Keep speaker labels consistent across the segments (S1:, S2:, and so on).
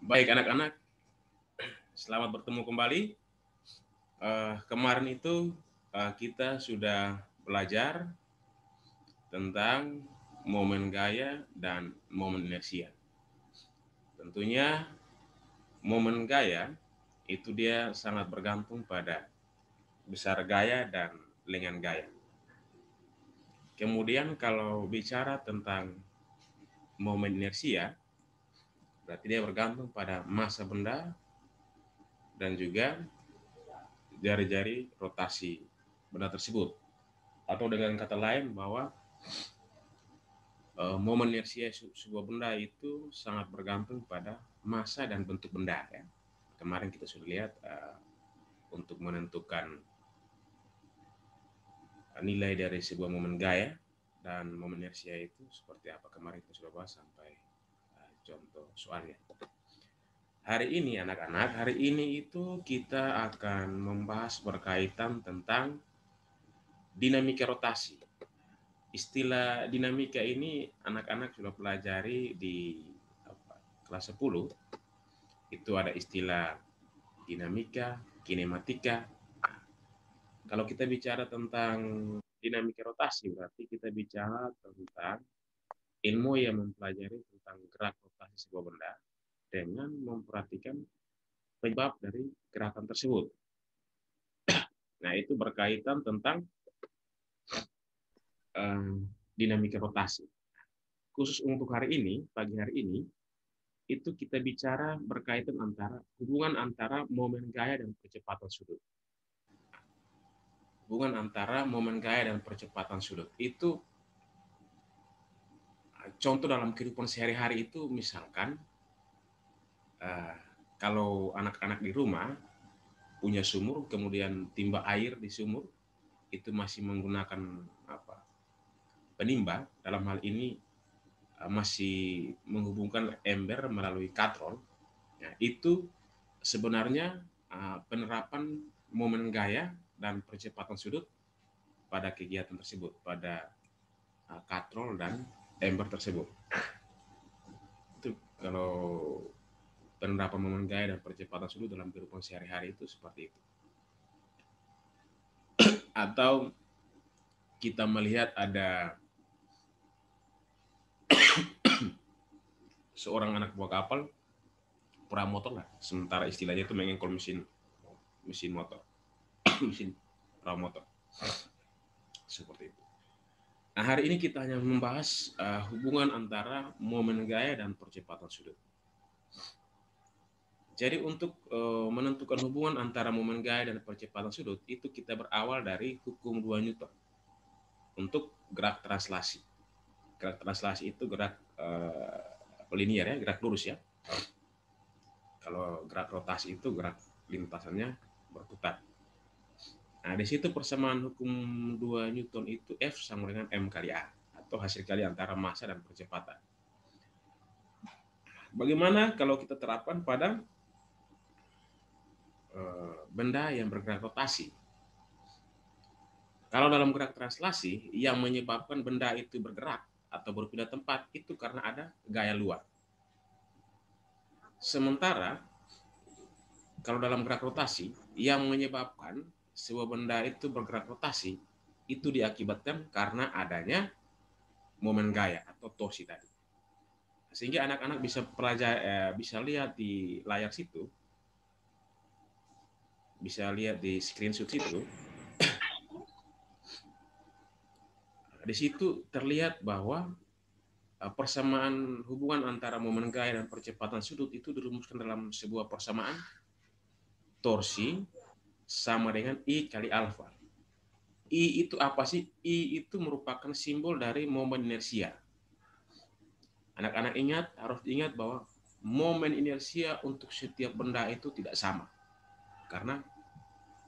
S1: Baik anak-anak, selamat bertemu kembali. Kemarin itu kita sudah belajar tentang momen gaya dan momen inersia. Tentunya momen gaya itu dia sangat bergantung pada besar gaya dan ringan gaya. Kemudian kalau bicara tentang momen inersia, berarti dia bergantung pada massa benda dan juga jari-jari rotasi benda tersebut. Atau dengan kata lain bahwa momen inersia sebuah benda itu sangat bergantung pada massa dan bentuk benda ya. Kemarin kita sudah lihat untuk menentukan nilai dari sebuah momen gaya dan momen inersia itu seperti apa, kemarin kita sudah bahas sampai contoh soalnya. Hari ini anak-anak, hari ini itu kita akan membahas berkaitan tentang dinamika rotasi. Istilah dinamika ini anak-anak sudah pelajari di kelas 10. Itu ada istilah dinamika, kinematika. Kalau kita bicara tentang dinamika rotasi, berarti kita bicara tentang ilmu yang mempelajari tentang gerak rotasi sebuah benda dengan memperhatikan penyebab dari gerakan tersebut. Nah, itu berkaitan tentang dinamika rotasi. Khusus untuk hari ini, pagi hari ini, itu kita bicara berkaitan antara hubungan antara momen gaya dan percepatan sudut. Hubungan antara momen gaya dan percepatan sudut itu contoh dalam kehidupan sehari-hari itu misalkan kalau anak-anak di rumah punya sumur kemudian timba air di sumur itu masih menggunakan penimba, dalam hal ini masih menghubungkan ember melalui katrol. Nah, itu sebenarnya penerapan momen gaya dan percepatan sudut pada kegiatan tersebut, pada katrol dan ember tersebut. Itu kalau penerapan momen gaya dan percepatan sudut dalam kehidupan sehari-hari itu seperti itu. Atau kita melihat ada seorang anak buah kapal pramotor lah, sementara istilahnya itu mengengkol mesin motor, mesin pramotor, seperti itu. Nah, hari ini kita hanya membahas hubungan antara momen gaya dan percepatan sudut. Jadi untuk menentukan hubungan antara momen gaya dan percepatan sudut itu kita berawal dari hukum 2 Newton untuk gerak translasi. Gerak translasi itu gerak linier ya, gerak lurus ya. Kalau gerak rotasi itu gerak lintasannya berputar. Nah, di situ persamaan hukum 2 Newton itu F sama dengan M kali A, atau hasil kali antara massa dan percepatan. Bagaimana kalau kita terapkan pada benda yang bergerak rotasi? Kalau dalam gerak translasi, yang menyebabkan benda itu bergerak atau berpindah tempat itu karena ada gaya luar. Sementara kalau dalam gerak rotasi, yang menyebabkan sebuah benda itu bergerak rotasi itu diakibatkan karena adanya momen gaya atau torsi tadi. Sehingga anak-anak bisa bisa lihat di layar situ, bisa lihat di screenshot situ. Di situ terlihat bahwa persamaan hubungan antara momen gaya dan percepatan sudut itu dirumuskan dalam sebuah persamaan torsi sama dengan I kali alfa. I itu apa sih? I itu merupakan simbol dari momen inersia. Anak-anak harus diingat bahwa momen inersia untuk setiap benda itu tidak sama. Karena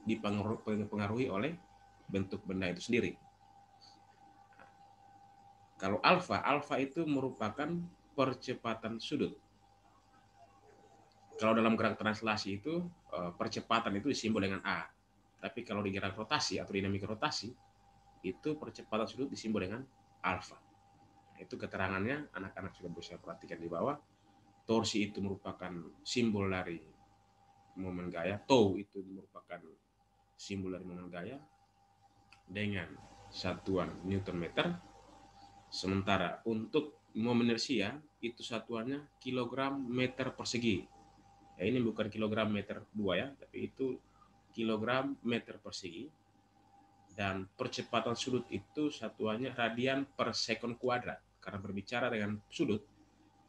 S1: dipengaruhi oleh bentuk benda itu sendiri. Kalau alfa itu merupakan percepatan sudut. Kalau dalam gerak translasi itu percepatan itu disimbol dengan A. Tapi kalau di gerak rotasi atau dinamika rotasi itu percepatan sudut disimbol dengan alfa. Itu keterangannya anak-anak sudah bisa perhatikan di bawah. torsi itu merupakan simbol dari momen gaya, tau itu merupakan simbol dari momen gaya dengan satuan Newton meter, sementara untuk momen inersia itu satuannya kilogram meter persegi. Ya, ini bukan kilogram meter 2 ya, tapi itu kilogram meter persegi. Dan percepatan sudut itu satuannya radian per sekon kuadrat. Karena berbicara dengan sudut,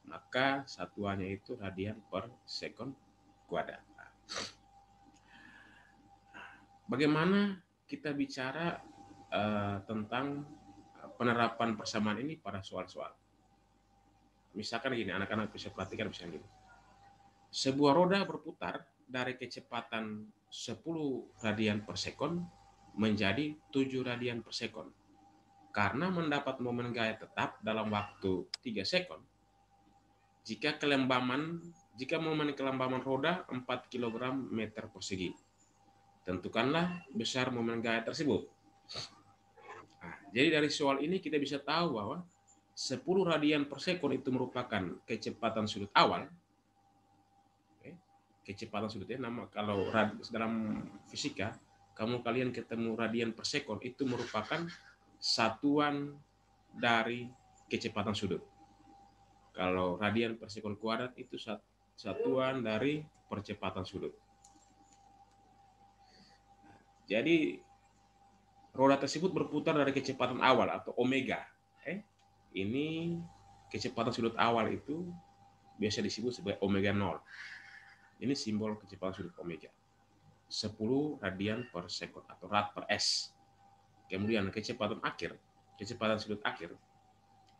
S1: maka satuannya itu radian per sekon kuadrat. Bagaimana kita bicara tentang penerapan persamaan ini pada soal-soal? Misalkan gini, anak-anak bisa perhatikan misalnya gini. Sebuah roda berputar dari kecepatan 10 radian per sekon menjadi 7 radian per sekon. Karena mendapat momen gaya tetap dalam waktu 3 sekon, jika momen kelembaman roda 4 kg meter persegi. Tentukanlah besar momen gaya tersebut. Nah, jadi dari soal ini kita bisa tahu bahwa 10 radian per sekon itu merupakan kecepatan sudut awal. Kecepatan sudutnya, kalau dalam fisika, kalian ketemu radian per sekon itu merupakan satuan dari kecepatan sudut. Kalau radian per sekon kuadrat itu satuan dari percepatan sudut. Jadi roda tersebut berputar dari kecepatan awal atau omega. Ini kecepatan sudut awal itu biasa disebut sebagai omega 0. Ini simbol kecepatan sudut omega. 10 radian per sekon atau rad per s. Kemudian kecepatan sudut akhir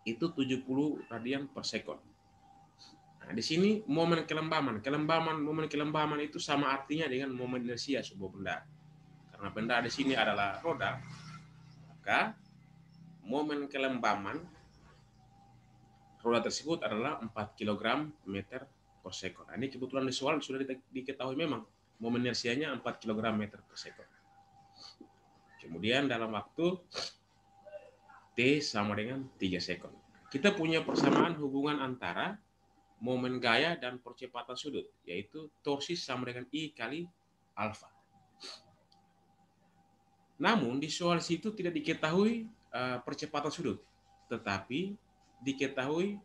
S1: itu 70 radian per sekon. Nah, di sini momen kelembaman itu sama artinya dengan momen inersia sebuah benda. Karena benda di sini adalah roda, maka momen kelembaman roda tersebut adalah 4 kg meter per sekon. Nah, ini kebetulan di soal sudah diketahui memang momen inersianya 4 kg meter per sekon. Kemudian dalam waktu T sama dengan 3 sekon. Kita punya persamaan hubungan antara momen gaya dan percepatan sudut, yaitu torsi sama dengan I kali alfa. Namun di soal situ tidak diketahui percepatan sudut, tetapi diketahui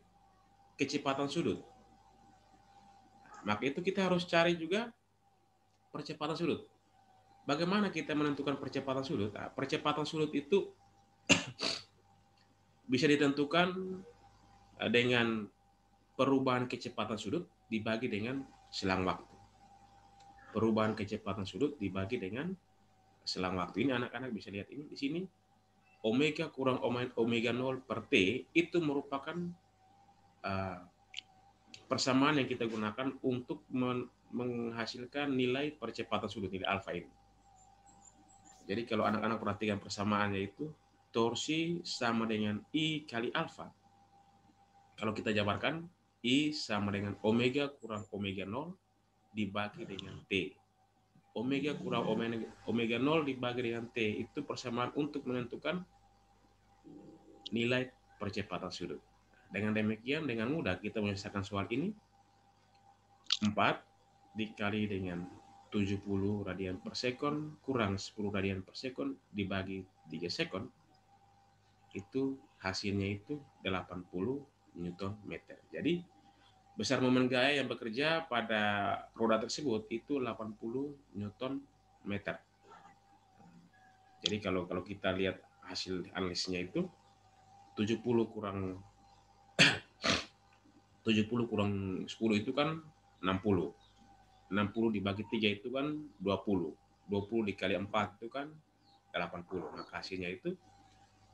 S1: kecepatan sudut. Maka itu kita harus cari juga percepatan sudut. Bagaimana kita menentukan percepatan sudut? Nah, percepatan sudut itu bisa ditentukan dengan perubahan kecepatan sudut dibagi dengan selang waktu. Perubahan kecepatan sudut dibagi dengan selang waktu. Ini anak-anak bisa lihat ini di sini. Omega kurang omega 0 per T itu merupakan persamaan yang kita gunakan untuk menghasilkan nilai percepatan sudut, nilai alfa ini. Jadi kalau anak-anak perhatikan persamaannya itu torsi sama dengan I kali alfa. Kalau kita jabarkan, I sama dengan omega kurang omega 0 dibagi dengan T. Omega kurang omega 0 dibagi dengan T itu persamaan untuk menentukan nilai percepatan sudut. Dengan demikian, dengan mudah kita menyelesaikan soal ini. 4 dikali dengan 70 radian per sekon kurang 10 radian per sekon dibagi 3 sekon. Itu hasilnya itu 80 Newton meter. Jadi besar momen gaya yang bekerja pada roda tersebut itu 80 Newton meter. Jadi kalau kita lihat hasil analisisnya itu 70 kurang 10 itu kan 60. 60 dibagi 3 itu kan 20. 20 dikali 4 itu kan 80. Maka hasilnya itu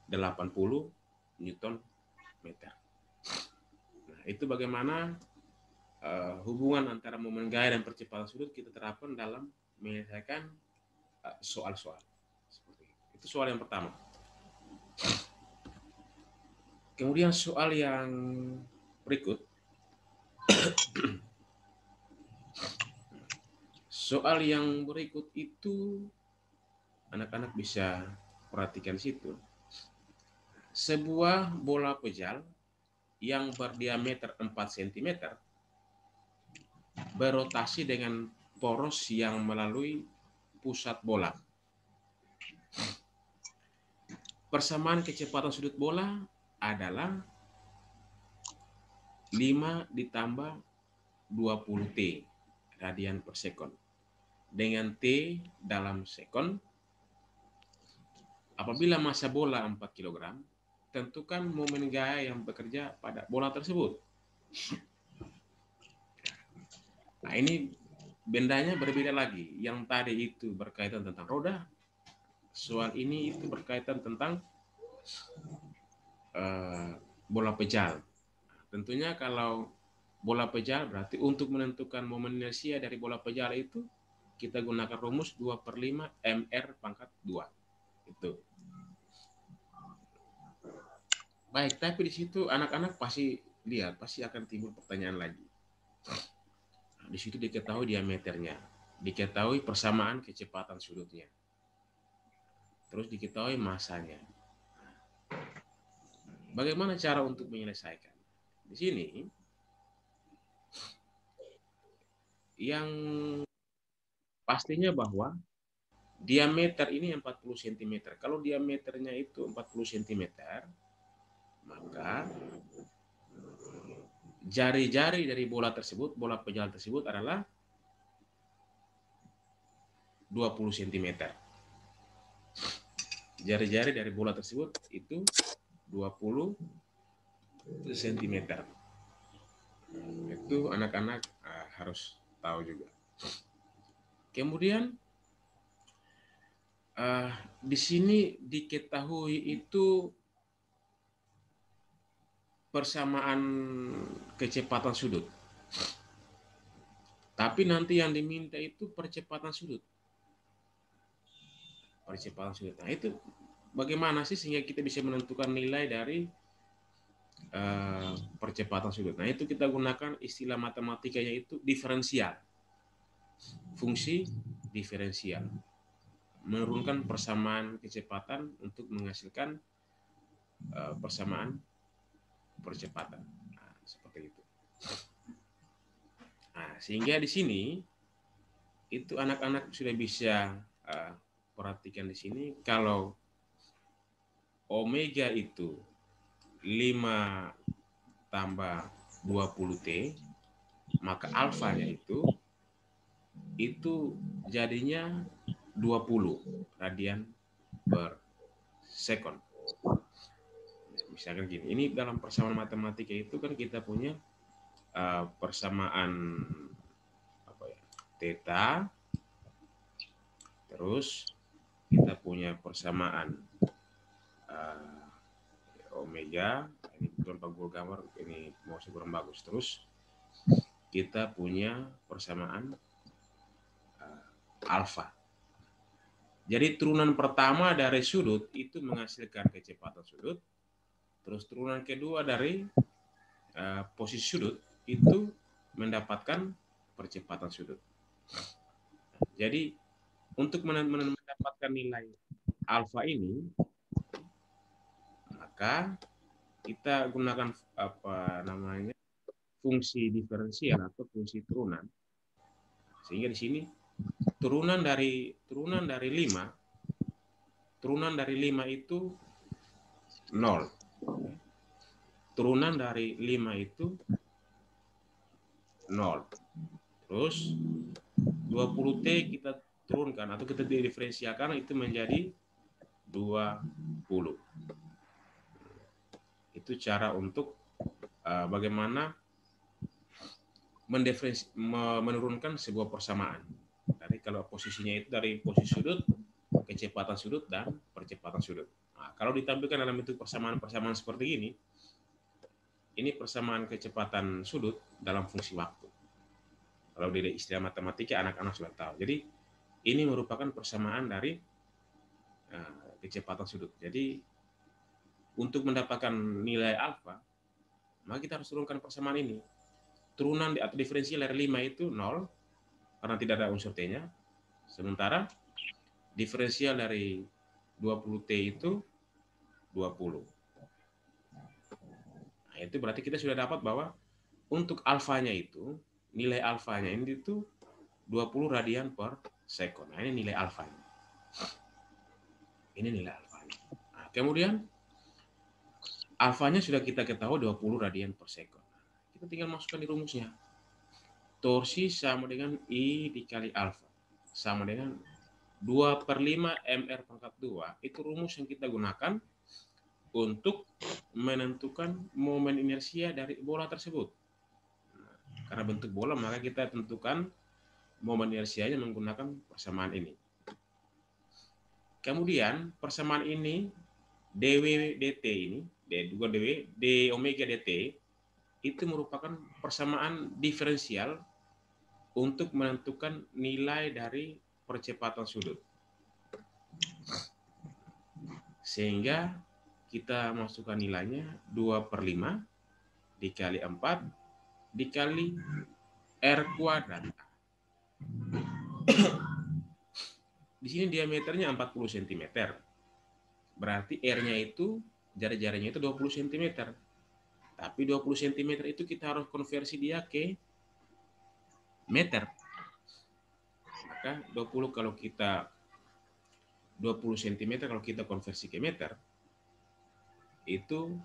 S1: 80 Newton meter. Nah, itu bagaimana hubungan antara momen gaya dan percepatan sudut kita terapkan dalam menyelesaikan soal-soal. Seperti itu. Itu soal yang pertama. Kemudian soal yang berikut. Soal yang berikut itu anak-anak bisa perhatikan situ. Sebuah bola pejal yang berdiameter 4 cm berotasi dengan poros yang melalui pusat bola. Persamaan kecepatan sudut bola adalah 5 ditambah 20 T radian per sekon. Dengan T dalam sekon, apabila massa bola 4 kg, tentukan momen gaya yang bekerja pada bola tersebut. Nah, ini bendanya berbeda lagi. Yang tadi itu berkaitan tentang roda, soal ini itu berkaitan tentang bola pejal. Tentunya kalau bola pejal berarti untuk menentukan momen inersia dari bola pejal itu kita gunakan rumus 2/5 mr pangkat 2. Itu. Baik, tapi di situ anak-anak pasti lihat, pasti akan timbul pertanyaan lagi. Di situ diketahui diameternya, diketahui persamaan kecepatan sudutnya, terus diketahui masanya. Bagaimana cara untuk menyelesaikan? Di sini yang pastinya bahwa diameter ini 40 cm. Kalau diameternya itu 40 cm, maka jari-jari dari bola tersebut, bola pejal tersebut adalah 20 cm. Jari-jari dari bola tersebut itu 20 cm. Itu anak-anak harus tahu juga. Kemudian di sini diketahui itu persamaan kecepatan sudut. Tapi nanti yang diminta itu percepatan sudut. Percepatan sudut. Nah, itu bagaimana sih sehingga kita bisa menentukan nilai dari percepatan sudut. Nah, itu kita gunakan istilah matematikanya itu diferensial. Fungsi diferensial. Menurunkan persamaan kecepatan untuk menghasilkan persamaan percepatan. Nah, seperti itu. Nah, sehingga di sini itu anak-anak sudah bisa perhatikan di sini kalau omega itu 5 tambah 20T, maka alfanya itu jadinya 20 radian per sekon. Misalkan gini, ini dalam persamaan matematika itu kan kita punya persamaan theta, terus kita punya persamaan omega, ini betul Pak Guru gambar, ini mau kurang bagus. Terus kita punya persamaan alfa. Jadi turunan pertama dari sudut itu menghasilkan kecepatan sudut, terus turunan kedua dari posisi sudut itu mendapatkan percepatan sudut. Jadi untuk mendapatkan nilai alfa ini, maka kita gunakan fungsi diferensial atau fungsi turunan. Sehingga di sini turunan dari 5 itu 0. Turunan dari 5 itu 0. Terus 20T kita turunkan atau kita diferensiakan itu menjadi 20. Itu cara untuk bagaimana menurunkan sebuah persamaan. Dari kalau posisinya itu dari posisi sudut, kecepatan sudut, dan percepatan sudut. Nah, kalau ditampilkan dalam bentuk persamaan-persamaan seperti ini persamaan kecepatan sudut dalam fungsi waktu. Kalau di istilah matematika anak-anak sudah tahu. Jadi ini merupakan persamaan dari kecepatan sudut. Jadi untuk mendapatkan nilai alfa, maka kita harus turunkan persamaan ini. Turunan atau diferensial dari 5 itu 0, karena tidak ada unsur T-nya. Sementara diferensial dari 20T itu 20. Nah, itu berarti kita sudah dapat bahwa untuk alfanya itu nilai alfanya ini itu 20 radian per sekon. Nah, ini nilai alfanya. Ini nilai alfanya. Nah, kemudian alfanya sudah kita ketahui 20 radian per sekon. Kita tinggal masukkan di rumusnya. Torsi sama dengan I dikali alfa. Sama dengan 2/5 mr pangkat 2. Itu rumus yang kita gunakan untuk menentukan momen inersia dari bola tersebut. Nah, karena bentuk bola, maka kita tentukan momen inersianya menggunakan persamaan ini. Kemudian persamaan ini dw dt ini, d2 dw d omega dt itu merupakan persamaan diferensial untuk menentukan nilai dari percepatan sudut. Sehingga kita masukkan nilainya 2/5 dikali 4 dikali R kuadrat. Di sini diameternya 40 cm. Berarti R-nya itu, jari-jarinya itu 20 cm. Tapi 20 cm itu kita harus konversi dia ke meter. Maka 20 cm kalau kita konversi ke meter, itu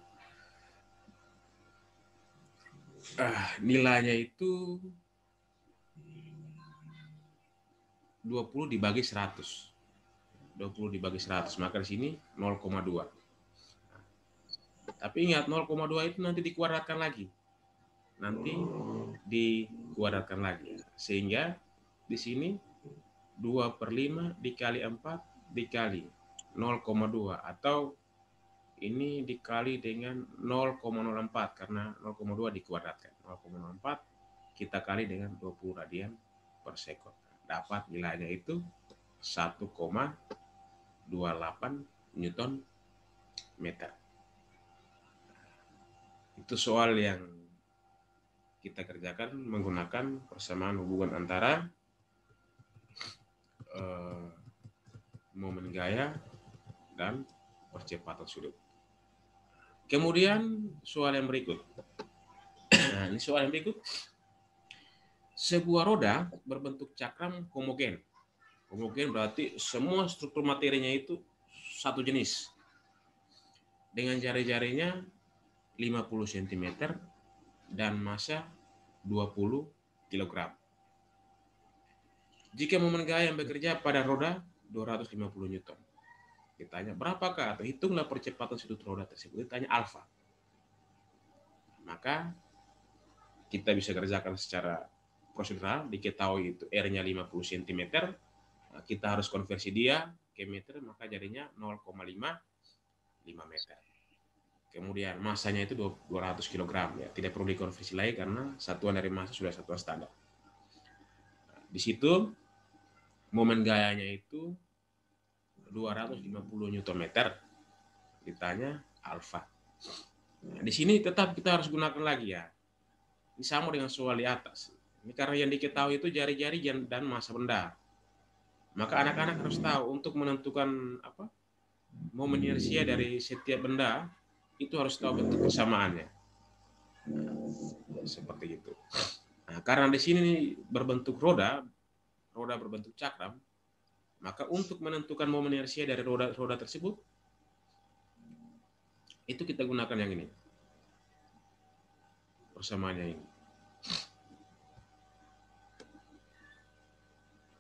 S1: nilainya itu 20 dibagi 100. 20 dibagi 100, maka di sini 0,2. Tapi ingat 0,2 itu nanti dikuadratkan lagi. Sehingga di sini 2/5 dikali 4 dikali 0,2 atau ini dikali dengan 0,04 karena 0,2 dikuadratkan. 0,04 kita kali dengan 20 radian per sekon. Dapat nilainya itu 1,28 Newton meter. Itu soal yang kita kerjakan menggunakan persamaan hubungan antara momen gaya dan percepatan sudut. Kemudian soal yang berikut. Nah, ini soal yang berikut. Sebuah roda berbentuk cakram homogen. Homogen berarti semua struktur materinya itu satu jenis. Dengan jari-jarinya 50 cm dan massa 20 kg. Jika momen gaya yang bekerja pada roda 250 Newton. Ditanya berapakah atau hitunglah percepatan sudut roda tersebut. Ditanya alfa. Maka kita bisa kerjakan secara prosedural, diketahui itu R-nya 50 cm, kita harus konversi dia ke meter, maka jadinya 0,5 meter. Kemudian masanya itu 200 kg, ya tidak perlu dikonversi lagi karena satuan dari massa sudah satuan standar. Di situ momen gayanya itu 250 Nm. Ditanya alfa. Nah, di sini tetap kita harus gunakan lagi ya. Ini sama dengan soal di atas. Ini karena yang diketahui itu jari-jari dan massa benda. Maka anak-anak harus tahu untuk menentukan momen inersia dari setiap benda itu harus tahu bentuk persamaannya. Seperti itu. Nah, karena di sini berbentuk roda berbentuk cakram, maka untuk menentukan momen inersia dari roda tersebut itu kita gunakan yang ini. Persamaannya ini.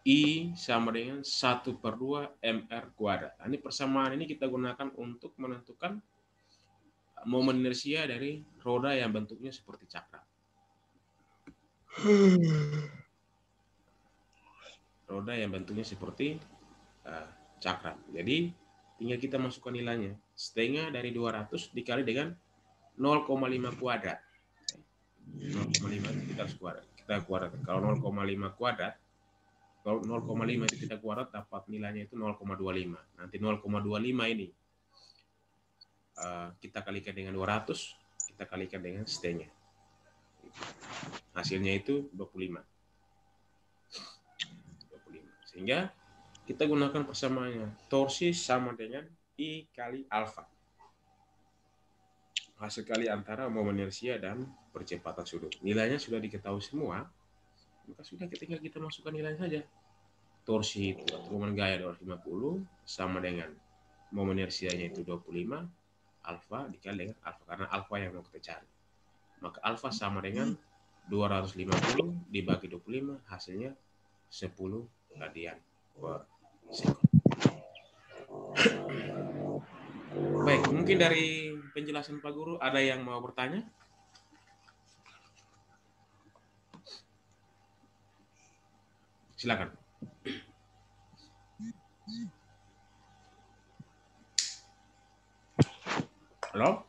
S1: I sama dengan 1/2 mr kuadrat. Nah, ini persamaan ini kita gunakan untuk menentukan momen inersia dari roda yang bentuknya seperti cakram. Roda yang bentuknya seperti cakram. Jadi tinggal kita masukkan nilainya. Setengah dari 200 dikali dengan 0,5 kuadrat. 0,5 itu kita harus kuadrat. Kalau 0,5 kuadrat, kalau 0,5 itu kita kuadrat dapat nilainya itu 0,25. Nanti 0,25 ini kita kalikan dengan 200, kita kalikan dengan setengah. Hasilnya itu 25. Sehingga kita gunakan persamaannya. Torsi sama dengan I kali alfa. Hasil kali antara momen inersia dan percepatan sudut. Nilainya sudah diketahui semua. Maka sudah tinggal kita masukkan nilai saja. Torsi itu atau momen gaya 250 sama dengan momen inersianya itu 25, alfa dikali dengan alfa, karena alfa yang mau kita cari. Maka alfa sama dengan 250 dibagi 25, hasilnya 10 radian per sekon. Baik, mungkin dari penjelasan Pak Guru ada yang mau bertanya? Silakan. Halo?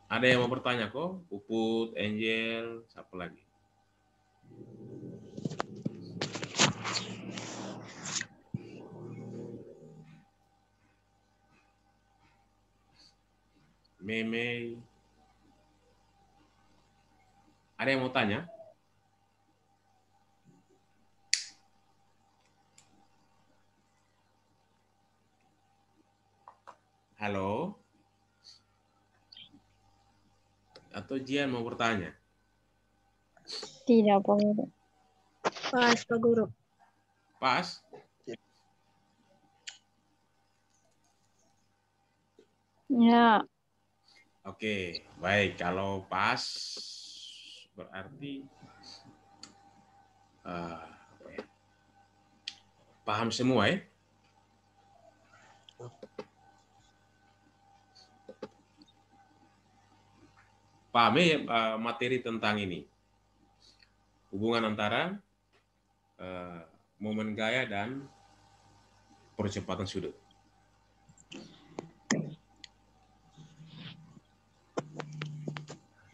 S1: Ada yang mau bertanya kok? Puput, Angel, siapa lagi? Meme. Ada yang mau tanya? Halo? Atau Jian mau bertanya?
S2: Tidak, Pak Guru.
S3: Pas, Pak Guru.
S1: Pas?
S2: Ya.
S1: Oke, baik. Kalau pas berarti apa ya? Paham semua ya? Paham ya materi tentang ini? Hubungan antara momen gaya dan percepatan sudut.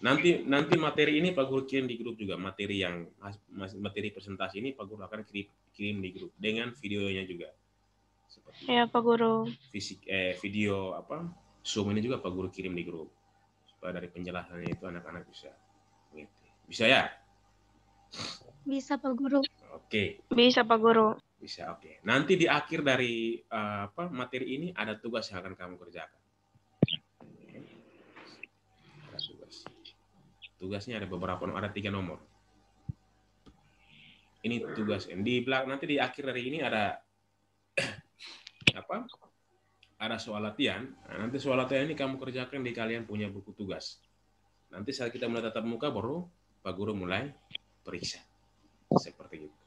S1: Nanti materi ini Pak Guru kirim di grup juga, materi presentasi ini Pak Guru akan kirim di grup dengan videonya juga. Seperti
S3: Ya, Pak Guru.
S1: Video Zoom ini juga Pak Guru kirim di grup supaya dari penjelasannya itu anak-anak bisa mengerti. Bisa ya?
S3: Bisa, Pak Guru.
S1: Oke.
S3: Bisa, Pak Guru.
S1: Bisa, oke. Nanti di akhir dari materi ini ada tugas yang akan kamu kerjakan. Ada tugas. Tugasnya ada beberapa, ada 3 nomor. Ini tugas. Nanti di akhir dari ini ada ada soal latihan. Nah, nanti soal latihan ini kamu kerjakan di kalian punya buku tugas. Nanti saat kita mulai tatap muka baru Pak Guru mulai periksa. Seperti itu.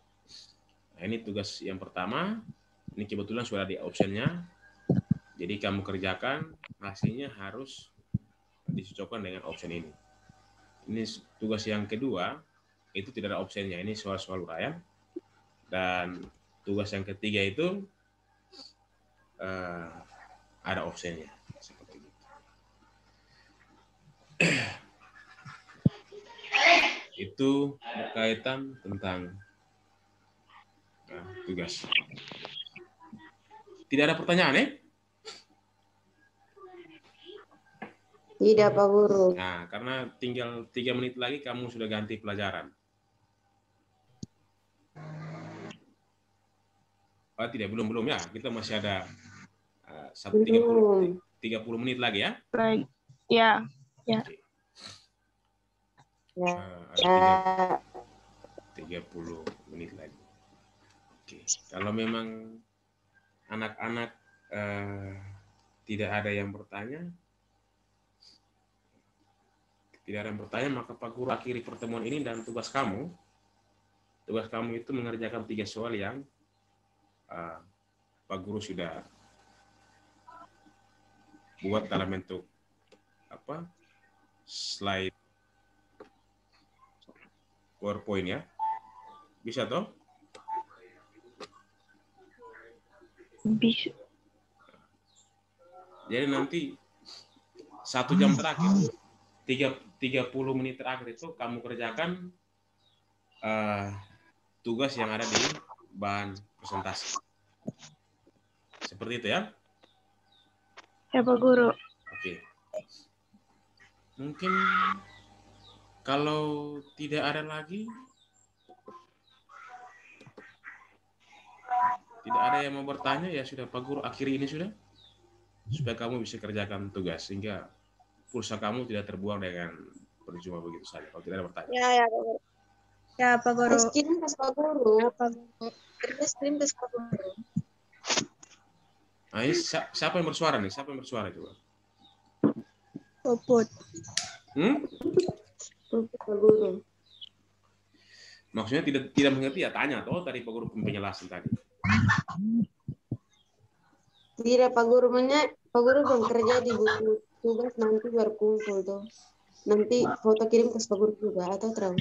S1: Nah, ini tugas yang pertama. Ini kebetulan sudah di optionnya. Jadi kamu kerjakan, hasilnya harus dicocokkan dengan option ini. Ini tugas yang kedua, itu tidak ada optionnya. Ini soal-soal uraian. Dan tugas yang ketiga itu ada optionnya. Seperti itu. Itu berkaitan tentang tugas. Tidak ada pertanyaan ya?
S4: Tidak, Pak Guru.
S1: Nah, karena tinggal 3 menit lagi kamu sudah ganti pelajaran. Oh, tidak, belum ya. Kita masih ada 30 menit lagi ya.
S3: Baik. Ya. Ya.
S1: Oke.
S4: Ya.
S1: 30 menit lagi. Oke. Kalau memang anak-anak tidak ada yang bertanya, maka Pak Guru akhiri pertemuan ini dan tugas kamu itu mengerjakan 3 soal yang Pak Guru sudah buat dalam bentuk slide PowerPoint ya. Bisa toh?
S3: Bisa.
S1: Jadi nanti 1 jam terakhir, 30 menit terakhir itu kamu kerjakan tugas yang ada di bahan presentasi. Seperti itu ya?
S3: Ya, Pak Guru.
S1: Oke. Mungkin kalau tidak ada lagi, tidak ada yang mau bertanya, ya sudah Pak Guru akhiri ini sudah. supaya kamu bisa kerjakan tugas sehingga pulsa kamu tidak terbuang dengan percuma begitu saja kalau tidak ada pertanyaan.
S3: Ya, Pak Guru. Ya, Pak Guru.
S4: Es kirim ke Pak Guru.
S3: Ya, Pak Guru.
S4: Es kirim ke Pak Guru.
S1: Nah, ini siapa yang bersuara nih? Siapa yang bersuara coba?
S3: Puput.
S4: Pak Guru.
S1: Maksudnya tidak mengerti ya, tanya toh tadi Pak Guru penjelasan tadi.
S4: Tidak, Pak Guru Pak Guru belum kerja di buku tugas, nanti baru kumpul tuh. Nanti foto kirim ke Pak Guru juga atau terus?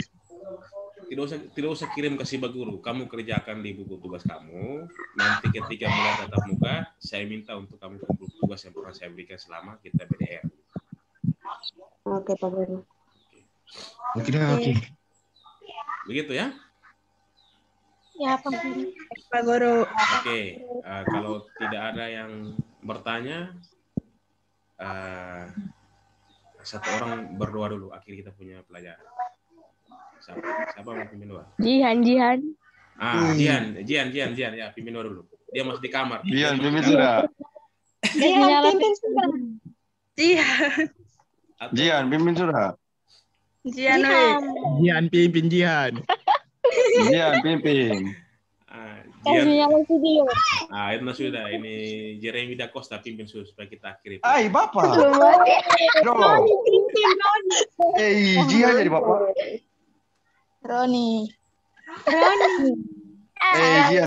S1: Tidak usah kirim ke si Pak Guru. Kamu kerjakan di buku tugas kamu. Nanti ketika mulai tatap muka, saya minta untuk kamu kumpul tugas yang pernah saya berikan selama kita BDR.
S4: Oke, Pak Guru.
S5: Oke.
S1: Begitu ya?
S3: Ya, Pak Guru. Pak Guru.
S1: Oke. Kalau tidak ada yang bertanya, satu orang berdoa dulu. Akhir kita punya pelajaran. Siapa mau pimpin doa?
S2: Jihan.
S1: Jian. Ya, pimpin doa dulu. Dia masih di kamar.
S5: Jian, pimpin sudah. Jian, pimpin sudah.
S6: Jian pimpin Jian.
S5: Jian, pimpin.
S2: Kasih nyala video.
S1: Itu sudah. Ini Jeremy Da Costa pimpin supaya kita akhiri.
S5: Ay, Bapak. Bro. Jian jadi Bapak.
S2: Roni.
S5: Jian.